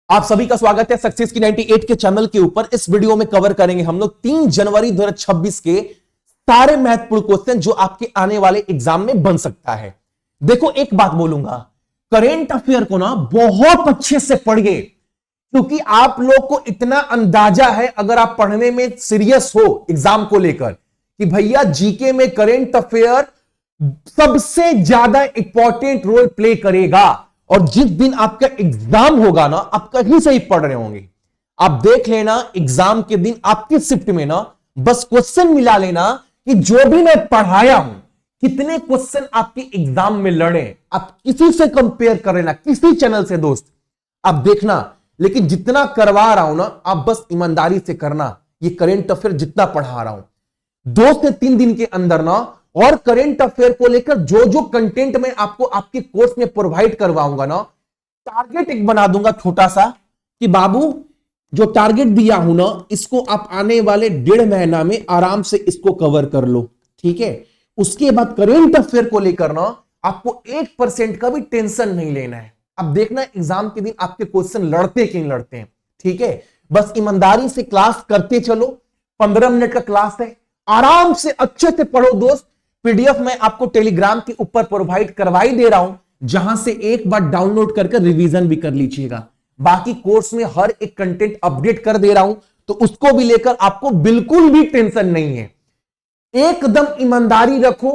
आप सभी का स्वागत है सक्सेस की 98 के चैनल के ऊपर। इस वीडियो में कवर करेंगे हम लोग 3 जनवरी 2026 के सारे महत्वपूर्ण क्वेश्चन जो आपके आने वाले एग्जाम में बन सकता है। देखो एक बात बोलूंगा, करेंट अफेयर को ना बहुत अच्छे से पढ़िए, क्योंकि आप लोग को इतना अंदाजा है अगर आप पढ़ने में सीरियस हो एग्जाम को लेकर कि भैया जीके में करेंट अफेयर सबसे ज्यादा इंपॉर्टेंट रोल प्ले करेगा। और जिस दिन आपका एग्जाम होगा ना, आप कहीं से ही पढ़ रहे होंगे, आप देख लेना एग्जाम के दिन आपकी शिफ्ट में ना बस क्वेश्चन मिला लेना कि जो भी मैं पढ़ाया हूं कितने क्वेश्चन आपके एग्जाम में लड़े, आप किसी से कंपेयर कर लेना, किसी चैनल से दोस्त आप देखना। लेकिन जितना करवा रहा हूं ना, आप बस ईमानदारी से करना। ये करेंट अफेयर जितना पढ़ा रहा हूं 2 से 3 दिन के अंदर ना, और करेंट अफेयर को लेकर जो जो कंटेंट मैं आपको आपके कोर्स में प्रोवाइड करवाऊंगा ना, टारगेट एक बना दूंगा छोटा सा कि बाबू जो टारगेट दिया हूं ना, इसको आप आने वाले 1.5 महीना में आराम से इसको कवर कर लो, ठीक है। उसके बाद करेंट अफेयर को लेकर ना आपको 1% का भी टेंशन नहीं लेना है। अब देखना एग्जाम के दिन आपके क्वेश्चन लड़ते कि नहीं लड़ते हैं, ठीक है। बस ईमानदारी से क्लास करते चलो। 15 मिनट का क्लास है, आराम से अच्छे से पढ़ो दोस्त। पीडीएफ मैं आपको टेलीग्राम के ऊपर प्रोवाइड करवाई दे रहा हूं, जहां से एक बार डाउनलोड करके रिवीजन भी कर लीजिएगा। बाकी कोर्स में हर एक कंटेंट अपडेट कर दे रहा हूं, तो उसको भी लेकर आपको बिल्कुल भी टेंशन नहीं है। एकदम ईमानदारी रखो,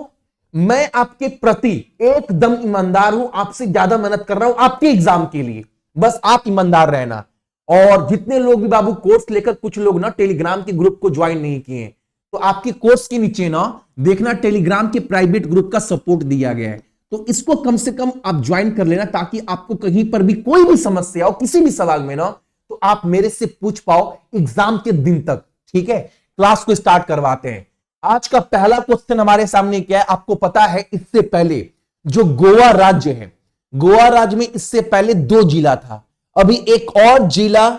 मैं आपके प्रति एकदम ईमानदार हूं, आपसे ज्यादा मेहनत कर रहा हूं आपके एग्जाम के लिए। बस आप ईमानदार रहना। और जितने लोग भी बाबू कोर्स लेकर, कुछ लोग ना टेलीग्राम के ग्रुप को ज्वाइन नहीं किए, तो आपके कोर्स के नीचे ना देखना टेलीग्राम के प्राइवेट ग्रुप का सपोर्ट दिया गया है, तो इसको कम से कम आप ज्वाइन कर लेना, ताकि आपको कहीं पर भी कोई भी समस्या हो किसी भी सवाल में ना, तो आप मेरे से पूछ पाओ एग्जाम के दिन तक, ठीक है। क्लास को स्टार्ट करवाते हैं। आज का पहला क्वेश्चन हमारे सामने क्या है, आपको पता है इससे पहले जो गोवा राज्य है, गोवा राज्य में इससे पहले 2 जिला था, अभी एक और जिला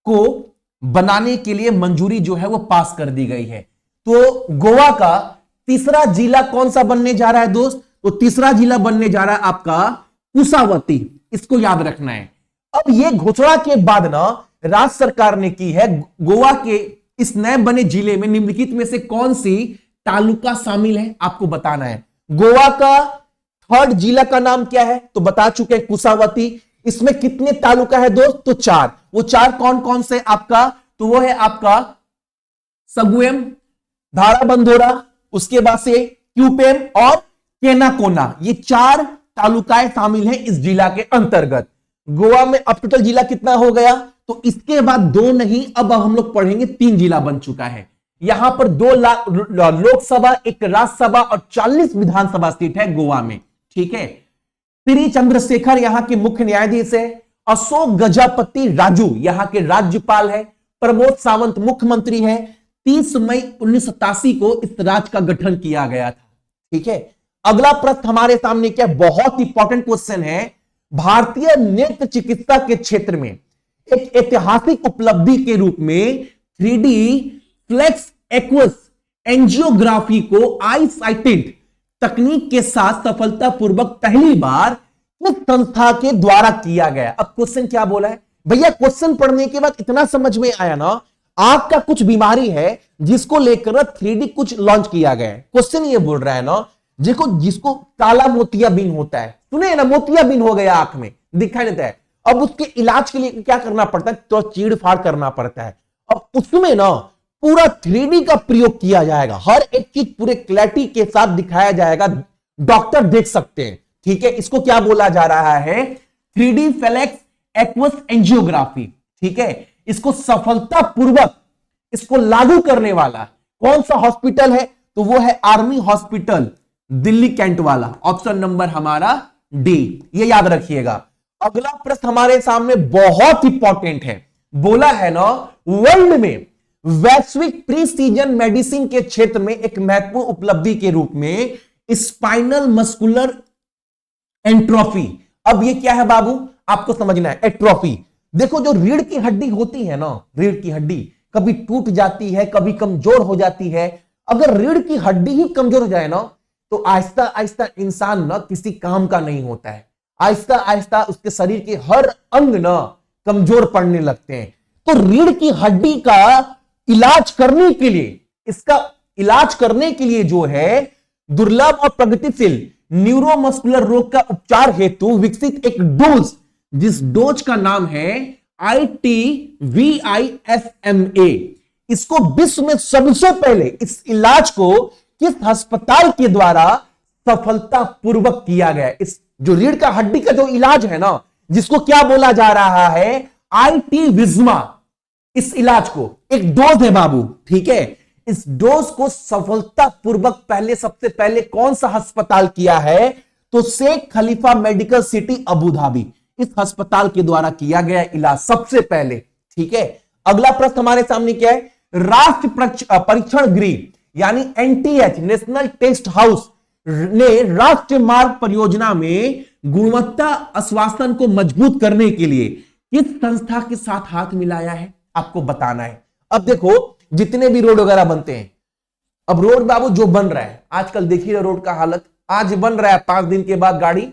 को बनाने के लिए मंजूरी जो है वो पास कर दी गई है। तो गोवा का तीसरा जिला कौन सा बनने जा रहा है दोस्त? तो तीसरा जिला बनने जा रहा है आपका कुसावती, इसको याद रखना है। अब ये घोषणा के बाद ना राज्य सरकार ने की है, गोवा के इस नए बने जिले में निम्नलिखित में से कौन सी तालुका शामिल है, आपको बताना है। गोवा का 3rd जिला का नाम क्या है? तो बता चुके हैं कुसावती। इसमें कितने तालुका है दोस्त? तो 4। वो 4 कौन कौन से आपका? तो वो है आपका सगुएम, धाराबंधोरा, उसके बाद से क्यूपेम और केनाकोना। ये 4 तालुकाएं शामिल हैं इस जिला के अंतर्गत। गोवा में अब टोटल जिला कितना हो गया? तो इसके बाद 2 नहीं, अब हम लोग पढ़ेंगे 3 जिला बन चुका है। यहां पर 2 लोकसभा, 1 राज्यसभा और 40 विधानसभा सीट है गोवा में, ठीक है। श्री चंद्रशेखर यहां के मुख्य न्यायाधीश है। अशोक गजापति राजू यहां के राज्यपाल है। प्रमोद सावंत मुख्यमंत्री है। 30 मई 1987 को इस राज्य का गठन किया गया था, ठीक है। अगला प्रश्न हमारे सामने क्या, बहुत इंपॉर्टेंट क्वेश्चन है। भारतीय नेत्र चिकित्सा के क्षेत्र में एक ऐतिहासिक उपलब्धि के रूप में 3D फ्लेक्स एक्वस एंजियोग्राफी को आई साइटेड तकनीक के साथ सफलतापूर्वक पहली बार किस संस्था के द्वारा किया गया। अब क्वेश्चन क्या बोला है भैया? क्वेश्चन पढ़ने के बाद इतना समझ में आया ना, आंख का कुछ बीमारी है जिसको लेकर 3D कुछ लॉन्च किया गया है। क्वेश्चन ये बोल रहा है ना, देखो जिसको काला मोतियाबिंद होता है, सुने ना, मोतियाबिंद हो गया आंख में, दिखाई देता है। अब उसके इलाज के लिए क्या करना पड़ता है? तो चीड़-फाड़ करना पड़ता है। अब उसमें ना पूरा 3D का प्रयोग किया जाएगा, हर एक चीज पूरे क्लैरिटी के साथ दिखाया जाएगा, डॉक्टर देख सकते हैं, ठीक है। इसको क्या बोला जा रहा है? 3D फ्लेक्स एक्वस एंजियोग्राफी, ठीक है। इसको सफलतापूर्वक इसको लागू करने वाला कौन सा हॉस्पिटल है? तो वो है आर्मी हॉस्पिटल दिल्ली कैंट वाला। ऑप्शन नंबर हमारा डी, ये याद रखिएगा। अगला प्रश्न हमारे सामने बहुत इंपॉर्टेंट है। बोला है ना, वर्ल्ड में वैश्विक प्रीसीजन मेडिसिन के क्षेत्र में एक महत्वपूर्ण उपलब्धि के रूप में स्पाइनल मस्कुलर एंट्रोफी। अब ये क्या है बाबू? आपको समझना है। एट्रोफी, देखो जो रीढ़ की हड्डी होती है ना, रीढ़ की हड्डी कभी टूट जाती है, कभी कमजोर हो जाती है। अगर रीढ़ की हड्डी ही कमजोर हो जाए ना, तो आहिस्ता आहिस्ता इंसान ना किसी काम का नहीं होता है। आहिस्ता आहिस्ता उसके शरीर के हर अंग ना कमजोर पड़ने लगते हैं। तो रीढ़ की हड्डी का इलाज करने के लिए, इसका इलाज करने के लिए जो है दुर्लभ और प्रगतिशील न्यूरोमस्कुलर रोग का उपचार हेतु विकसित एक डोज, जिस डोज का नाम है ITVISMA, इसको विश्व में सबसे पहले इस इलाज को किस अस्पताल के द्वारा सफलतापूर्वक किया गया। इस जो रीढ़ का हड्डी का जो इलाज है ना, जिसको क्या बोला जा रहा है, ITVISMA, इस इलाज को एक डोज है बाबू, ठीक है। इस डोज को सफलतापूर्वक पहले, सबसे पहले कौन सा अस्पताल किया है, तो शेख खलीफा मेडिकल सिटी अबू धाबी, इस अस्पताल के द्वारा किया गया इलाज सबसे पहले, ठीक है। अगला प्रश्न हमारे सामने क्या है, राष्ट्रीय परीक्षण गृह यानी NTH, नेशनल टेस्ट हाउस ने राष्ट्रीय मार्ग परियोजना में गुणवत्ता आश्वासन को मजबूत करने के लिए किस संस्था के साथ हाथ मिलाया है, आपको बताना है। अब देखो जितने भी रोड वगैरह बनते हैं, अब रोड बाबू जो बन रहा है आजकल, देखिए रोड का हालत, आज बन रहा है 5 दिन के बाद गाड़ी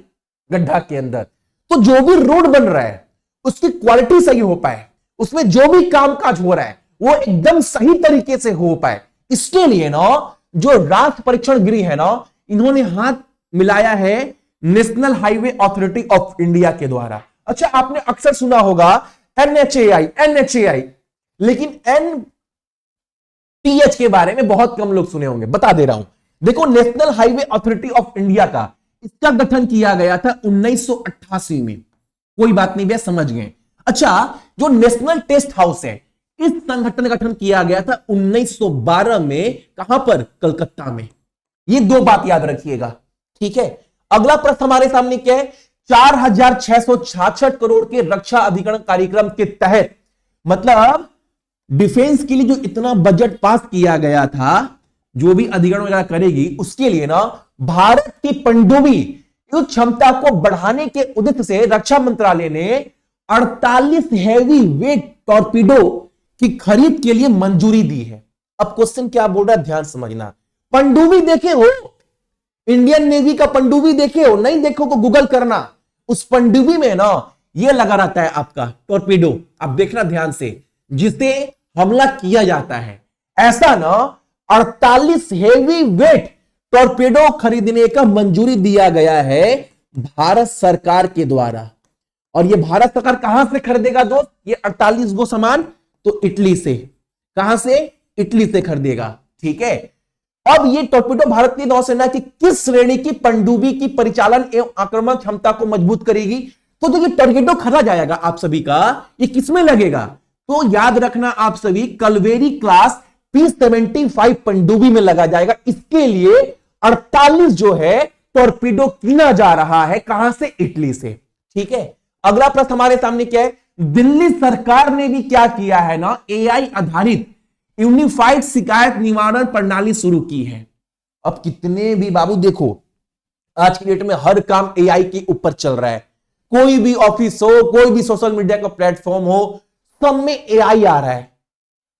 गड्ढा के अंदर। तो जो भी रोड बन रहा है उसकी क्वालिटी सही हो पाए, उसमें जो भी कामकाज हो रहा है वो एकदम सही तरीके से हो पाए, इसके लिए ना जो राष्ट्रीय परीक्षण गृह है ना, इन्होंने हाथ मिलाया है national highway authority of India के द्वारा। अच्छा, आपने अक्सर सुना होगा NHAI, लेकिन NTH के बारे में बहुत कम लोग सुने होंगे, बता दे रहा हूं। देखो, national highway authority of India का, इसका गठन किया गया था 1988 में। कोई बात नहीं भैया, समझ गए। अच्छा, जो नेशनल टेस्ट हाउस है, इस संगठन का गठन किया गया था 1912 में, कहां पर, कलकत्ता में। ये 2 बात याद रखिएगा, ठीक है। अगला प्रश्न हमारे सामने क्या है, 4666 करोड़ के रक्षा अधिकरण कार्यक्रम के तहत, मतलब डिफेंस के लिए जो इतना बजट पास किया गया था, जो भी अधिकरण वगैरह करेगी, उसके लिए ना भारत की पनडुब्बी युद्ध क्षमता को बढ़ाने के उद्देश्य से रक्षा मंत्रालय ने 48 हैवी वेट टॉर्पीडो की खरीद के लिए मंजूरी दी है। अब क्वेश्चन क्या बोल रहा है, ध्यान समझना। पनडुब्बी देखे हो, इंडियन नेवी का पनडुब्बी देखे हो, नहीं देखो तो गूगल करना, उस पनडुब्बी में ना ये लगा रहता है आपका टॉर्पीडो, आप देखना ध्यान से, जिसे हमला किया जाता है। ऐसा ना 48 हेवी वेट टॉर्पेडो खरीदने का मंजूरी दिया गया है भारत सरकार के द्वारा। और ये भारत सरकार कहां से खरीदेगा दोस्त, ये 48 गो सामान, तो इटली से। कहां से, इटली से खरीदेगा, ठीक है। अब ये टॉर्पेडो भारतीय नौसेना की किस श्रेणी की पनडुब्बी की परिचालन एवं आक्रमण क्षमता को मजबूत करेगी। तो जो ये टॉर्पेडो खरीदा जाएगा आप सभी का, ये किसमें लगेगा, तो याद रखना आप सभी, कलवेरी क्लास P75 पनडुब्बी में लगा जाएगा। इसके लिए 48 जो है टॉर्पीडो कीना जा रहा है, कहां से, इटली से, ठीक है। अगला प्रश्न हमारे सामने क्या है, दिल्ली सरकार ने भी क्या किया है ना, AI आधारित यूनिफाइड शिकायत निवारण प्रणाली शुरू की है। अब कितने भी बाबू देखो, आज की डेट में हर काम AI के ऊपर चल रहा है, कोई भी ऑफिस हो, कोई भी सोशल मीडिया का प्लेटफॉर्म हो, सब में AI आ रहा है।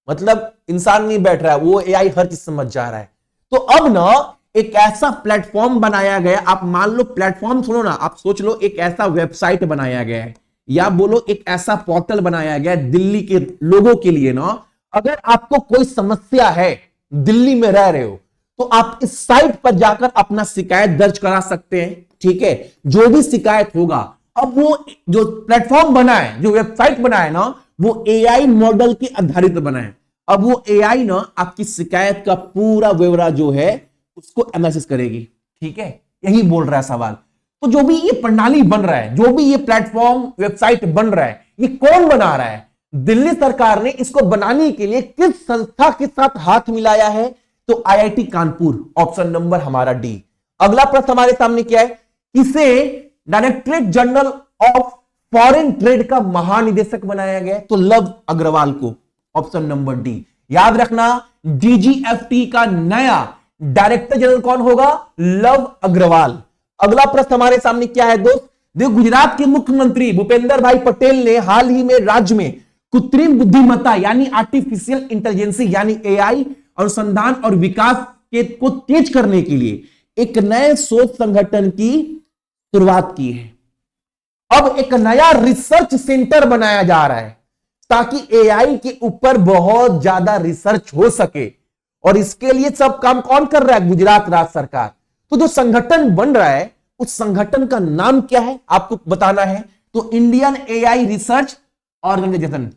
मतलब इंसान नहीं बैठ रहा है, वो AI हर चीज समझ जा रहा है। तो अब ना एक ऐसा प्लेटफॉर्म बनाया गया, आप मान लो प्लेटफॉर्म सुनो ना, आप सोच लो एक ऐसा वेबसाइट बनाया गया है, या बोलो एक ऐसा पोर्टल बनाया गया है दिल्ली के लोगों के लिए ना, अगर आपको कोई समस्या है, दिल्ली में रह रहे हो, तो आप इस साइट पर जाकर अपना शिकायत दर्ज करा सकते हैं, ठीक है। जो भी शिकायत होगा, अब वो जो प्लेटफॉर्म बना है, जो वेबसाइट बना है ना, वो AI मॉडल के आधारित बना है। अब वो AI ना आपकी शिकायत का पूरा ब्यौरा जो है उसको एनालिसिस करेगी, ठीक है। यही बोल रहा है सवाल। तो जो भी ये प्रणाली बन रहा है, जो भी ये प्लेटफॉर्म वेबसाइट बन रहा है, ये कौन बना रहा है, दिल्ली सरकार ने इसको बनाने के लिए किस संस्था के साथ हाथ मिलाया है, तो IIT कानपुर, ऑप्शन नंबर हमारा डी। अगला प्रश्न हमारे सामने क्या है, इसे directorate general of foreign trade का महानिदेशक बनाया गया, तो लव अग्रवाल को, ऑप्शन नंबर डी। याद रखना, DGFT का नया डायरेक्टर जनरल कौन होगा, लव अग्रवाल। अगला प्रश्न हमारे सामने क्या है दोस्त, देखो गुजरात के मुख्यमंत्री भूपेंद्र भाई पटेल ने हाल ही में राज्य में कृत्रिम बुद्धिमत्ता यानी आर्टिफिशियल इंटेलिजेंस यानी AI अनुसंधान और विकास के को तेज करने के लिए एक नए शोध संगठन की शुरुआत की है। अब एक नया रिसर्च सेंटर बनाया जा रहा है ताकि एआई के ऊपर बहुत ज्यादा रिसर्च हो सके, और इसके लिए सब काम कौन कर रहा है? गुजरात राज्य सरकार। तो जो संगठन बन रहा है उस संगठन का नाम क्या है आपको बताना है। तो Indian AI research organization,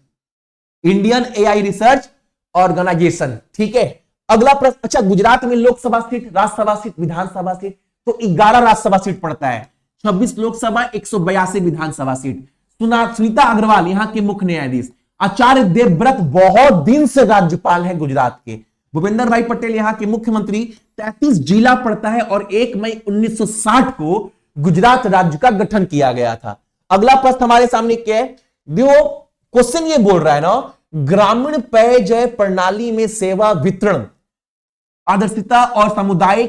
Indian AI research organization. ठीक है, अगला प्रश्न। अच्छा, गुजरात में Lok Sabha seat, Rajya Sabha seat, Vidhan Sabha seat, तो 11 राज्यसभा सीट पड़ता है, 26 लोकसभा, 182 विधानसभा सीट। सुनीता अग्रवाल यहां के मुख्य न्यायाधीश। आचार्य देवव्रत बहुत दिन से राज्यपाल है गुजरात के। भूपेंद्र भाई पटेल यहां के मुख्यमंत्री। 33 जिला पड़ता है और 1 मई 1960 को गुजरात राज्य का गठन किया गया था। अगला प्रश्न हमारे सामने क्या है? देखो क्वेश्चन ये बोल रहा है ना, ग्रामीण पेयजल प्रणाली में सेवा वितरण आदर्शिता और समुदाय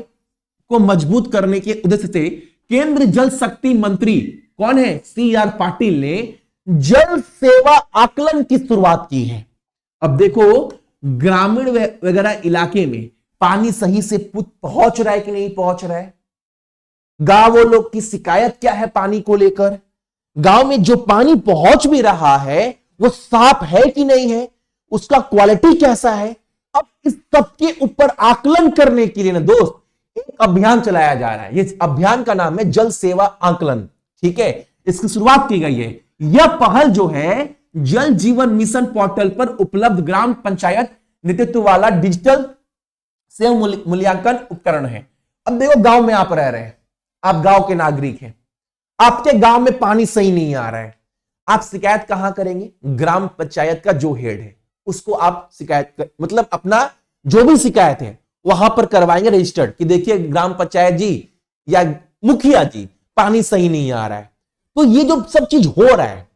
को मजबूत करने के उद्देश्य से केंद्र जल शक्ति मंत्री कौन है? CR पाटिल ने जल सेवा आकलन की शुरुआत की है। अब देखो ग्रामीण वगैरह इलाके में पानी सही से पहुंच रहा है कि नहीं पहुंच रहा है, गांव लोग की शिकायत क्या है पानी को लेकर, गांव में जो पानी पहुंच भी रहा है वो साफ है कि नहीं है, उसका क्वालिटी कैसा है। अब इस सब के ऊपर आकलन करने के लिए ना दोस्त एक अभियान चलाया जा रहा है। इस अभियान का नाम है जल सेवा आकलन। ठीक है, इसकी शुरुआत की गई है। यह पहल जो है जल जीवन मिशन पोर्टल पर उपलब्ध ग्राम पंचायत नेतृत्व वाला डिजिटल सेव मूल्यांकन उपकरण है। अब देखो गांव में आप रह रहे हैं, आप गांव के नागरिक हैं, आपके गांव में पानी सही नहीं आ रहा है, आप शिकायत कहां करेंगे? ग्राम पंचायत का जो हेड है उसको आप शिकायत मतलब अपना जो भी शिकायत है वहां पर करवाएंगे रजिस्टर्ड कि देखिए ग्राम पंचायत जी या मुखिया जी पानी सही नहीं आ रहा है। तो ये जो सब चीज हो रहा है,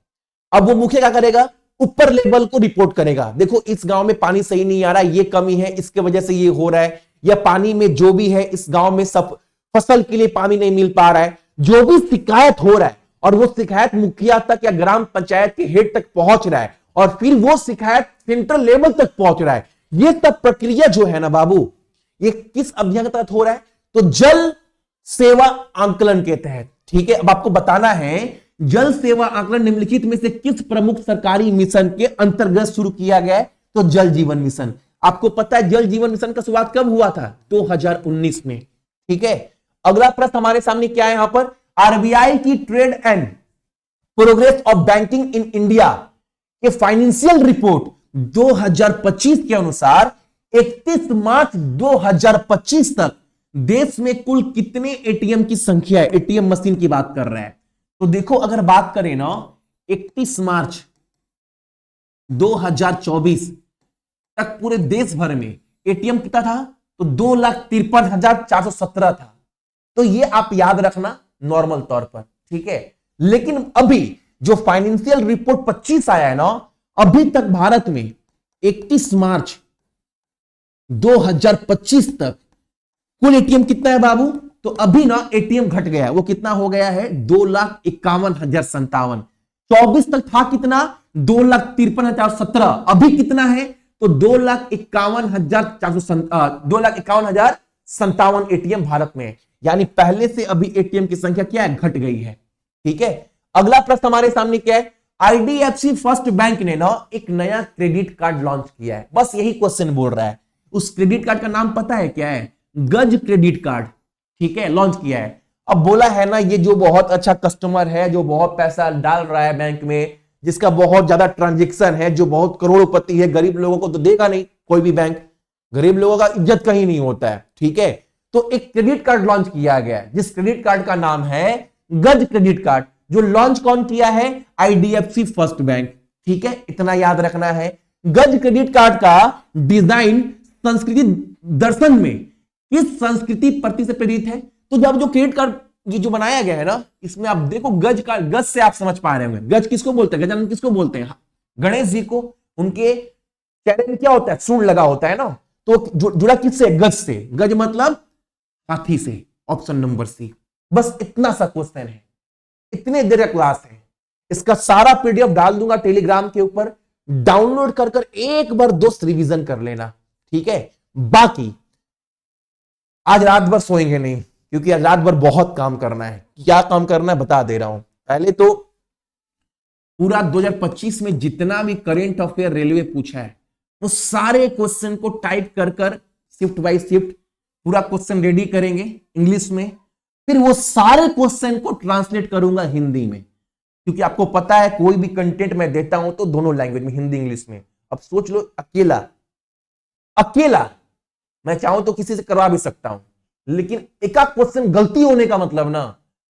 अब वो मुखिया क्या करेगा? ऊपर लेवल को रिपोर्ट करेगा, देखो इस गांव में पानी सही नहीं आ रहा है, ये कमी है, इसके वजह से ये हो रहा है, या पानी में जो भी है इस गांव में सब फसल के लिए पानी नहीं मिल पा रहा है। जो भी शिकायत हो रहा है और वो शिकायत मुखिया तक या ग्राम पंचायत के हेड तक पहुंच रहा है और फिर वो शिकायत सेंट्रल लेवल तक पहुंच रहा है, ये सब प्रक्रिया जो है ना बाबू, ये किस अभियान के तहत हो रहा है? तो जल सेवा आंकलन के तहत। ठीक है, अब आपको बताना है जल सेवा आंकलन निम्नलिखित में से किस प्रमुख सरकारी मिशन के अंतर्गत शुरू किया गया है? तो जल जीवन मिशन। आपको पता है जल जीवन मिशन का शुरुआत कब हुआ था? 2019 में। ठीक है, अगला प्रश्न हमारे सामने क्या है यहां पर? आरबीआई की trade and progress of banking in India के फाइनेंशियल रिपोर्ट 2025 के अनुसार 31 मार्च 2025 तक देश में कुल कितने एटीएम की संख्या है? एटीएम मशीन की बात कर रहा है। तो देखो अगर बात करें ना 31 मार्च 2024 तक पूरे देश भर में एटीएम कितना था? तो 2,53,417 था। तो ये आप याद रखना नॉर्मल तौर पर। ठीक है, लेकिन अभी जो फाइनेंशियल रिपोर्ट 25 आया है ना, अभी तक भारत में 31 मार्च 2025 तक कुल एटीएम कितना है बाबू? तो अभी ना एटीएम घट गया है, वो कितना हो गया है? 2,51,057। 24 तक था कितना? 2,53,417। अभी कितना है? तो 2,51,457 एटीएम भारत में है। यानी पहले से अभी एटीएम की संख्या क्या है? घट गई है। ठीक है, अगला प्रश्न हमारे सामने क्या है? आईडीएफसी फर्स्ट बैंक ने ना एक नया क्रेडिट कार्ड लॉन्च किया है। बस यही क्वेश्चन बोल रहा है। उस क्रेडिट कार्ड का नाम पता है क्या है? गज क्रेडिट कार्ड। ठीक है, लॉन्च किया है। अब बोला है ना ये जो बहुत अच्छा कस्टमर है, जो बहुत पैसा डाल रहा है बैंक में, जिसका बहुत ज्यादा ट्रांजेक्शन है, जो बहुत करोड़पति है, गरीब लोगों को तो देगा नहीं कोई भी बैंक, गरीब लोगों का इज्जत कहीं नहीं होता है। ठीक है, तो एक क्रेडिट कार्ड लॉन्च किया गया है जिस क्रेडिट कार्ड का नाम है गज क्रेडिट कार्ड, जो लॉन्च कौन किया है? IDFC first bank. ठीक है, इतना याद रखना है। गज क्रेडिट कार्ड का डिजाइन संस्कृति दर्शन में किस संस्कृति प्रति से प्रेरित है? तो जब जो क्रेडिट कार्ड ये जो बनाया गया है ना, इसमें आप देखो गज का, गज से आप समझ पा रहे होंगे गज किसको बोलते हैं, गजानन किसको बोलते हैं? गणेश जी को। उनके चेहरे में क्या होता है? सूंड लगा होता है ना, तो जुड़ा किससे? गज से। गज मतलब हाथी से। Option number C. बस इतना सा क्वेश्चन है, इतने देर का क्लास है। इसका सारा पीडीएफ डाल दूंगा टेलीग्राम के ऊपर, डाउनलोड कर एक बार दोस्त रिवीजन कर लेना। ठीक है, बाकी आज रात भर सोएंगे नहीं, क्योंकि आज रात भर बहुत काम करना है। क्या काम करना है बता दे रहा हूं। पहले तो पूरा 2025 में जितना भी करेंट अफेयर रेलवे पूछा है वो सारे क्वेश्चन को टाइप कर कर शिफ्ट बाय शिफ्ट पूरा क्वेश्चन रेडी करेंगे इंग्लिश में, फिर वो सारे क्वेश्चन को ट्रांसलेट करूंगा हिंदी में, क्योंकि आपको पता है कोई भी कंटेंट मैं देता हूं तो दोनों लैंग्वेज में, हिंदी इंग्लिश में। अब सोच लो अकेला मैं चाहूं तो किसी से करवा भी सकता हूं, लेकिन एक क्वेश्चन गलती होने का मतलब ना,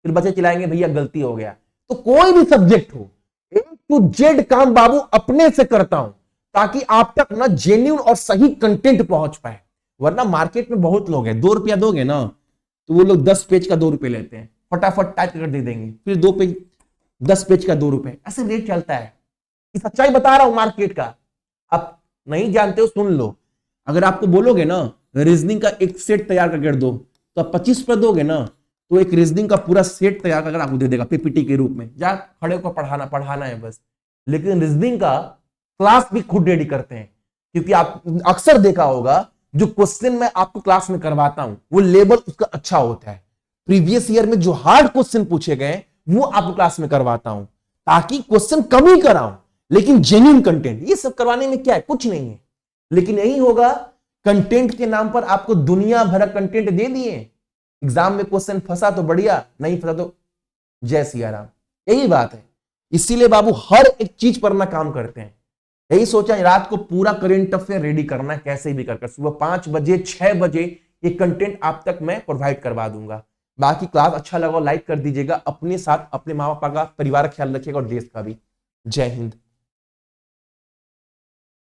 फिर बच्चे चिल्लाएंगे भैया गलती हो गया। तो कोई भी सब्जेक्ट हो A to Z काम बाबू अपने से करता हूं ताकि आप तक ना जेन्युइन और सही कंटेंट पहुंच पाए। वरना मार्केट में बहुत लोग हैं, 2 रुपया दोगे ना तो वो लोग 10 पेज का 2 रुपए लेते हैं, फटाफट टाइप कर दे देंगे, फिर 2 पेज 10 पेज का 2 रुपए, ऐसे रेट चलता है। ये सच्चाई बता रहा हूं मार्केट का, आप नहीं जानते हो सुन लो। अगर आपको बोलोगे ना रीजनिंग का एक सेट तैयार करके दो तो आप 25 रुपए दोगे ना, तो एक रीजनिंग का पूरा सेट तैयार करके आपको दे देगा पीपीटी के रूप में, जा खड़े को पढ़ाना है बस। लेकिन रीजनिंग का क्लास भी खुद रेडी करते हैं, क्योंकि आप अक्सर देखा होगा जो क्वेश्चन मैं आपको क्लास में करवाता हूं वो लेवल उसका अच्छा होता है। प्रीवियस ईयर में जो हार्ड क्वेश्चन पूछे गए वो आपको क्लास में करवाता हूं, ताकि क्वेश्चन कम ही कराऊं लेकिन जेन्युइन कंटेंट। ये सब करवाने में क्या है, कुछ नहीं है, लेकिन यही होगा कंटेंट के नाम पर आपको दुनिया भर कंटेंट दे दिए, एग्जाम में क्वेश्चन फंसा तो बढ़िया, नहीं फंसा तो जय सिया राम। यही बात है, इसीलिए बाबू हर एक चीज पर ना काम करते हैं। यही सोचा रात को पूरा करंट अफेयर रेडी करना है, कैसे भी कर सुबह 5 बजे 6 बजे ये कंटेंट आप तक मैं प्रोवाइड करवा दूंगा। बाकी क्लास अच्छा लगा लाइक कर दीजिएगा, अपने साथ अपने माँ बापा का परिवार का ख्याल रखिएगा और देश का भी। जय हिंद।